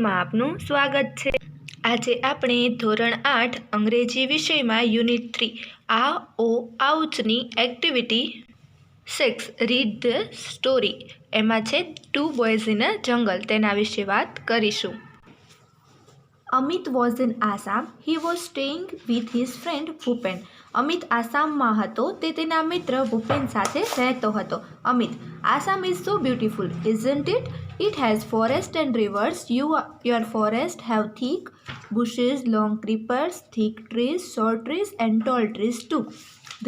માં આપનું સ્વાગત છે। આજે આપણે ધોરણ 8 અંગ્રેજી વિષયમાં યુનિટ 3 આ ઓ આઉચની એક્ટિવિટી 6 રીડ ધ સ્ટોરી એમાં છે 2 બોયઝ ઇન અ જંગલ તેના વિશે વાત કરીશું। Amit was in Assam. He was staying with his friend Bhupen. Amit આસામમાં હતો તે તેના મિત્ર ભૂપેન સાથે રહેતો હતો। Amit: Assam is so beautiful, isn't it? It has forests and rivers. Your forest have thick bushes, long creepers, thick trees, short trees and tall trees too.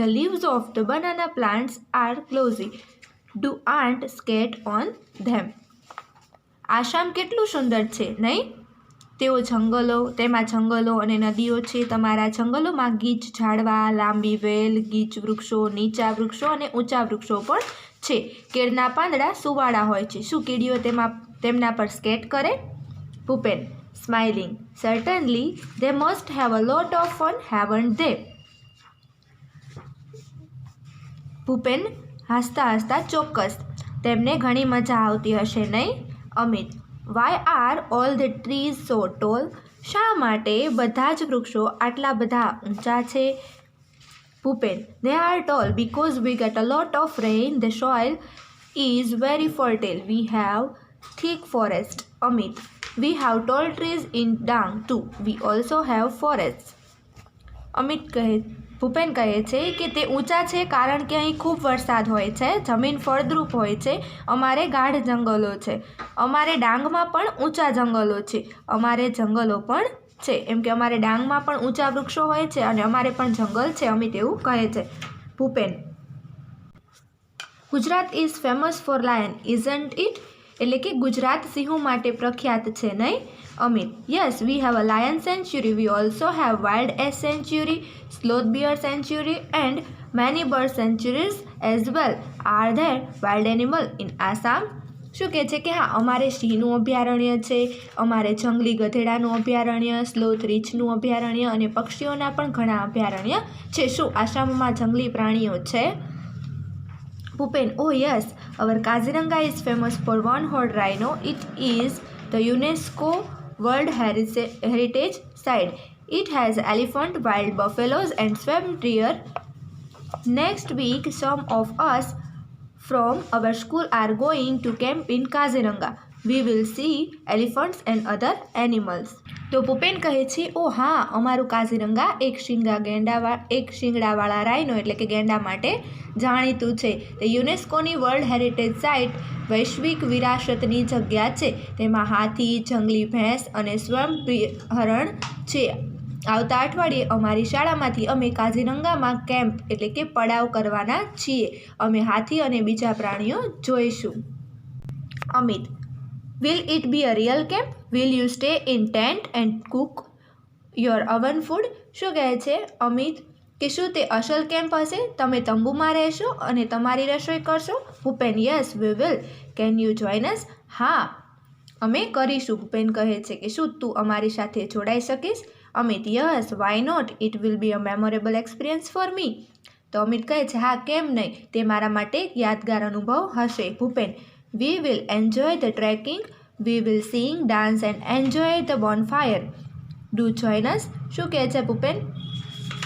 The leaves of the banana plants are glossy. Do ants skate on them? Assam કેટલું સુંદર છે, નહીં? તેમાં જંગલો અને નદીઓ છે। તમારા જંગલોમાં ગીચ ઝાડવા, લાંબી વેલ, ગીચ વૃક્ષો, નીચા વૃક્ષો અને ઊંચા વૃક્ષો પણ છે। કેળના પાંદડા સુવાળા હોય છે। શું કીડીઓ તેમના પર સ્કેટ કરે? Bhupen: smiling: સર્ટનલી, they must have a lot of fun, haven't they? Bhupen હસતા હસતા: ચોક્કસ, તેમને ઘણી મજા આવતી હશે, નહીં? Amit: Why are all the trees so tall? શા માટે બધા જ વૃક્ષો આટલા બધા ઊંચા છે? Bhupen: They are tall because we get a lot of rain. The soil is very fertile. We have thick forest. Amit: We have tall trees in Dang too. We also have forests. Bhupen કહે છે કે તે ઊંચા છે કારણ કે અહીં ખૂબ વરસાદ હોય છે, જમીન ફળદ્રુપ હોય છે, અમારે ગાઢ જંગલો છે, અમારે ડાંગમાં પણ ઊંચા જંગલો છે, અમારે જંગલો પણ છે, એમ કે અમારે ડાંગમાં પણ ઊંચા વૃક્ષો હોય છે અને અમારે પણ જંગલ છે, અમિત એવું કહે છે। Bhupen: Gujarat is famous for lion, isn't it? એટલે કે ગુજરાત સિંહો માટે પ્રખ્યાત છે, નહીં? Amit: Yes, we have a lion sanctuary. We also have wild ass sanctuary, sloth bear sanctuary and many bird sanctuaries as well. Are there wild animal in Assam? શું કહે છે કે હા, અમારે સિંહનું અભયારણ્ય છે, અમારે જંગલી ગધેડાનું અભયારણ્ય, સ્લોથ રીછનું અભયારણ્ય અને પક્ષીઓના પણ ઘણા અભયારણ્ય છે। શું આસામમાં જંગલી પ્રાણીઓ છે? Bhupen: Oh yes, our Kaziranga is famous for one-horned rhino. It is the UNESCO World Heritage Site. It has elephant, wild buffaloes and swamp deer. Next week, some of us from our school are going to camp in Kaziranga. We will see elephants and other animals. તો ભૂપેન કહે છે, ઓ હા, અમારું કાઝીરંગા એક શિંગડાવાળા રાઇનો એટલે કે ગેંડા માટે જાણીતું છે। તે યુનેસ્કોની વર્લ્ડ હેરિટેજ સાઇટ વૈશ્વિક વિરાસતની જગ્યા છે। તેમાં હાથી, જંગલી ભેંસ અને સ્વયં હરણ છે। આવતા અઠવાડિયે અમારી શાળામાંથી અમે કાઝીરંગામાં કેમ્પ એટલે કે પડાવ કરવાના છીએ। અમે હાથી અને બીજા પ્રાણીઓ જોઈશું। Amit: Will it be a real camp? Will you stay in tent and cook your oven food? શું કહે છે અમિત કે શું તે અસલ કેમ્પ હશે? તમે તંબુમાં રહેશો અને તમારી રસોઈ કરશો? Bhupen: Yes, we will. Can you join us? હા, અમે કરીશું। ભૂપેન કહે છે કે શું તું અમારી સાથે જોડાઈ શકીશ? Amit: Yes, why not? It will be a memorable experience for me. તો અમિત કહે છે હા, કેમ નહીં, તે મારા માટે એક યાદગાર અનુભવ હશે। Bhupen: We will enjoy the trekking. We will sing, dance and enjoy the bonfire. Do join us. શું કહે છે ભૂપેન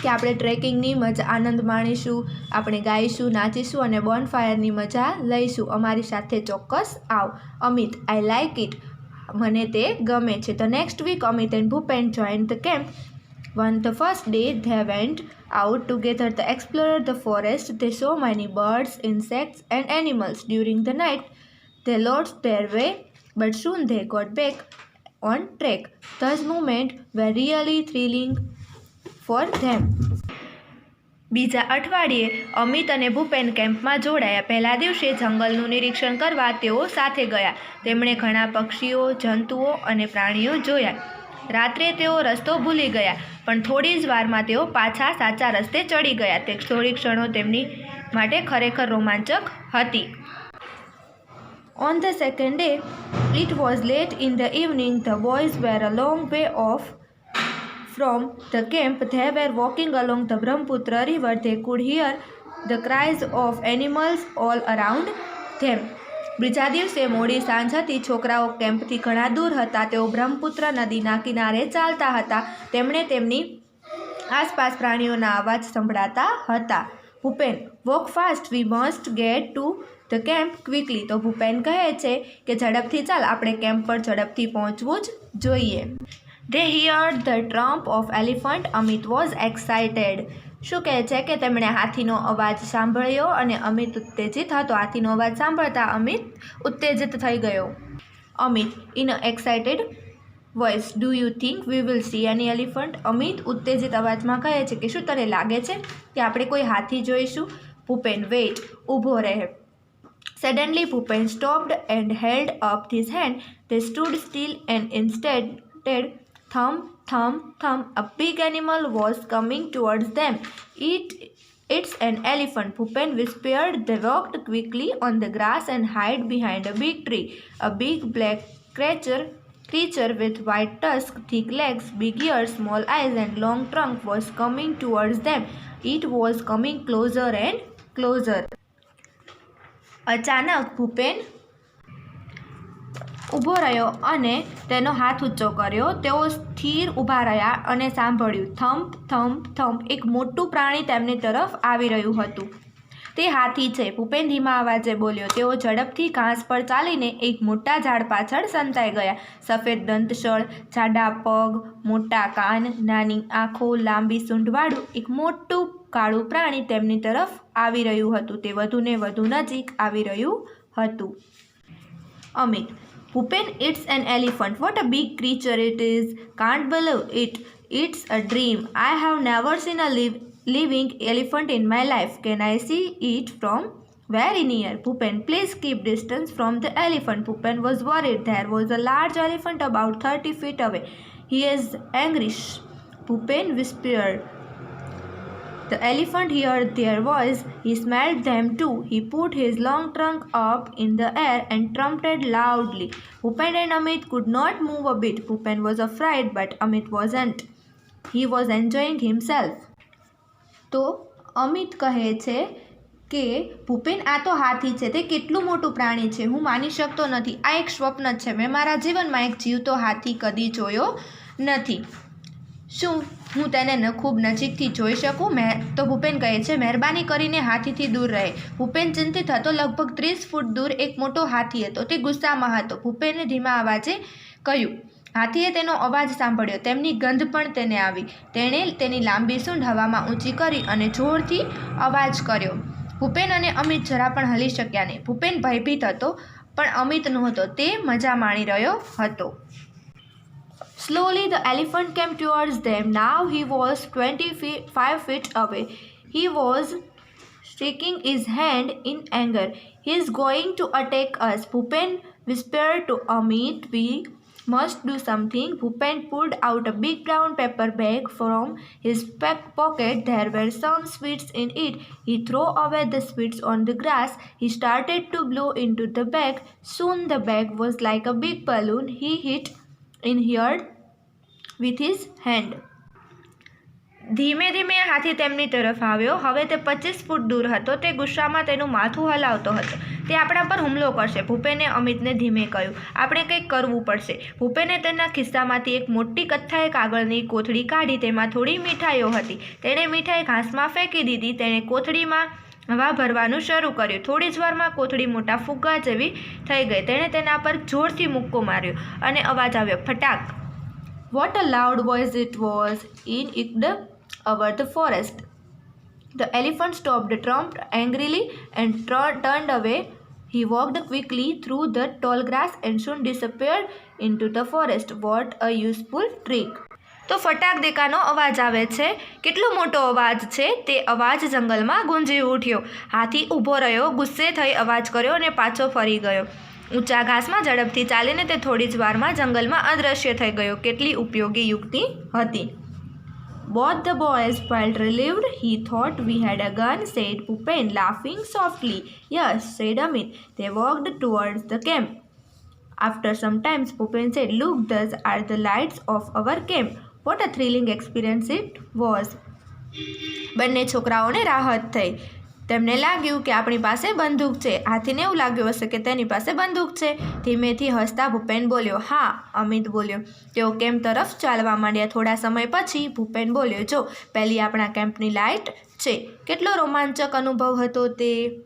કે આપણે ટ્રેકિંગની આનંદ માણીશું, આપણે ગાઈશું, નાચીશું અને બોનફાયરની મજા લઈશું। અમારી સાથે ચોક્કસ આવ। Amit: I like it. મને તે ગમે છે। The next week, Amit and Bhupen joined the camp. On the first day, they went out together to explore the forest. They saw many birds, insects and animals. During the night, they lost their way, but soon they got back on track. Those moments were really thrilling for them. બીજા અઠવાડિયે અમિત અને ભૂપેન કેમ્પમાં જોડાયા। પહેલા દિવસે જંગલનું નિરીક્ષણ કરવા તેઓ સાથે ગયા। તેમણે ઘણા પક્ષીઓ, જંતુઓ અને પ્રાણીઓ જોયા। રાત્રે તેઓ રસ્તો ભૂલી ગયા, પણ થોડી જ વારમાં તેઓ પાછા સાચા રસ્તે ચડી ગયા। તે થોડી ક્ષણો તેમની માટે ખરેખર રોમાંચક હતી। On the second day, it was late in the evening. The boys were a long way off from the camp. They were walking along the Brahmaputra river. They could hear the cries of animals all around them. બીજા દિવસે મોડી સાંજ હતી. છોકરાઓ કેમ્પથી ઘણા દૂર હતા. તેઓ બ્રહ્મપુત્ર નદીના કિનારે ચાલતા હતા. તેમણે તેમની આસપાસ પ્રાણીઓના અવાજ સંભળાતા હતા. Bhupen, walk fast, we must get to the camp quickly. તો ભૂપેન કહે છે કે ઝડપથી ચાલ, આપણે કેમ્પ પર ઝડપથી પહોંચવું જ જોઈએ. They heard the trump of elephant. Amit was excited. શું કહે છે કે તેમણે હાથીનો અવાજ સાંભળ્યો અને અમિત ઉત્તેજિત હતો. હાથીનો અવાજ સાંભળતા અમિત ઉત્તેજિત થઈ ગયો. Amit in a excited voice, do you think we will see any elephant? Amit ઉત્તેજિત અવાજમાં કહે છે કે શું તને લાગે છે કે આપણે કોઈ હાથી જોઈશું? ભૂપેન, wait, ઊભો રહે. Suddenly Bhupen stopped and held up his hand. They stood still and instead thump, thump, thump. A big animal was coming towards them. It's an elephant, Bhupen whispered. They walked quickly on the grass and hid behind a big tree. A big black creature with white tusks, thick legs, big ears, small eyes and long trunk was coming towards them. It was coming closer and closer. અચાનક ભૂપેન ઊભો રહ્યો અને તેનો હાથ ઊંચો કર્યો. તેઓ સ્થિર ઊભા રહ્યા અને સાંભળ્યું. થમ્પ થમ્પ થમ્પ. એક મોટું પ્રાણી તેમની તરફ આવી રહ્યું હતું. તે હાથી છે, ભૂપેન ધીમા અવાજે બોલ્યો. તેઓ ઝડપથી ઘાસ પર ચાલીને એક મોટા ઝાડ પાછળ સંતાઈ ગયા. સફેદ દંતશળ, જાડા પગ, મોટા કાન, નાની આંખો, લાંબી સૂંઢવાળું એક મોટું કાળું પ્રાણી તેમની તરફ આવી રહ્યું હતું. તે વધુને વધુ નજીક આવી રહ્યું હતું. Amit, Bhupen, it's an elephant. What a big creature it is. Can't believe it. It's a dream. I have never seen a living elephant in my life. Can I see it from very near? Bhupen, please keep distance from the elephant. Bhupen was worried. There was a large elephant about 30 feet away. He is angry. Shh, Bhupen whispered. The elephant heard their voice. He smelled them too. He put his long trunk up in the air and trumpeted loudly. Bhupen and Amit could not move a bit. Bhupen was afraid, but Amit wasn't. He was enjoying himself. તો અમિત કહે છે કે ભૂપેન, આ તો હાથી છે. તે કેટલું મોટું પ્રાણી છે, હું માની શકતો નથી. આ એક સ્વપ્ન છે. મેં મારા જીવનમાં એક જીવતો હાથી કદી જોયો નથી. શું હું તેને ખૂબ નજીકથી જોઈ શકું? તો ભૂપેન કહે છે, મહેરબાની કરીને હાથીથી દૂર રહે. ભૂપેન ચિંતિત હતો. લગભગ 30 ફૂટ દૂર એક મોટો હાથી હતો. તે ગુસ્સામાં હતો. ભૂપેને ધીમા અવાજે કહ્યું. હાથીએ તેનો અવાજ સાંભળ્યો. તેમની ગંધ પણ તેને આવી. તેણે તેની લાંબી સૂંઢ હવામાં ઊંચી કરી અને જોરથી અવાજ કર્યો. ભૂપેન અને અમિત જરા પણ હલી શક્યા નહીં. ભૂપેન ભયભીત હતો, પણ અમિત નહોતો. તે મજા માણી રહ્યો હતો. Slowly the elephant came towards them. Now he was 25 feet away. He was shaking his hand in anger. He is going to attack us, Bhupen whispered to Amit. We must do something. Bhupen pulled out a big brown paper bag from his pocket. There were some sweets in it. He threw away the sweets on the grass. He started to blow into the bag. Soon the bag was like a big balloon. He hit in here with his hand. ધીમે ધીમે હાથી તેમની તરફ આવ્યો. હવે તે 25 ફૂટ દૂર હતો. તે ગુસ્સામાં તેનું માથું હલાવતો હતો. તે આપણા પર હુમલો કરશે. ભૂપેને અમિતને ધીમે કહ્યું. આપણે કંઈક કરવું પડશે. ભૂપેને તેના ખિસ્સામાંથી એક મોટી કથ્થાઈ કાગળની કોથળી કાઢી. તેમાં થોડી મીઠાઈઓ હતી. તેણે મીઠાઈ ઘાસમાં ફેંકી દીધી. તેણે કોથળીમાં હવા ભરવાનું શરૂ કર્યું. થોડી જ વારમાં કોથળી મોટા ફુગ્ગા જેવી થઈ ગઈ. તેણે તેના પર જોરથી મુક્કો માર્યો અને અવાજ આવ્યો, ફટાક. What a loud voice it was! In echoed over the forest. The elephant stopped, trumped angrily, and turned away. He walked quickly through the tall grass and soon disappeared into the forest. What a useful trick! તો ફટાક દેકાનો અવાજ આવે છે. કેટલો મોટો અવાજ છે! તે અવાજ જંગલમાં ગુંજી ઉઠ્યો. હાથી ઊભો રહ્યો, ગુસ્સે થઈ અવાજ કર્યો અને પાછો ફરી ગયો. ઊંચા ઘાસમાં ઝડપથી ચાલીને તે થોડી જ વારમાં જંગલમાં અદૃશ્ય થઈ ગયો. કેટલી ઉપયોગી યુક્તિ હતી! Both the boys felt relieved. He thought we had a gun, said Bhupen, laughing softly. Yes, said Amit. They walked towards the camp. After some time, Bhupen said, Look, those are the lights of our camp. What a thrilling experience it was. બંને છોકરાઓને રાહત થઈ. તેમને લાગ્યું કે આપણી પાસે બંદૂક છે. હાથીને એવું લાગ્યું હશે કે તેની પાસે બંદૂક છે. ધીમેથી હસતા ભૂપેન બોલ્યો. હા, અમિત બોલ્યો. તેઓ કેમ્પ તરફ ચાલવા માંડ્યા. થોડા સમય પછી ભૂપેન બોલ્યો, જો પેલી આપણા કેમ્પની લાઇટ છે. કેટલો રોમાંચક અનુભવ હતો તે.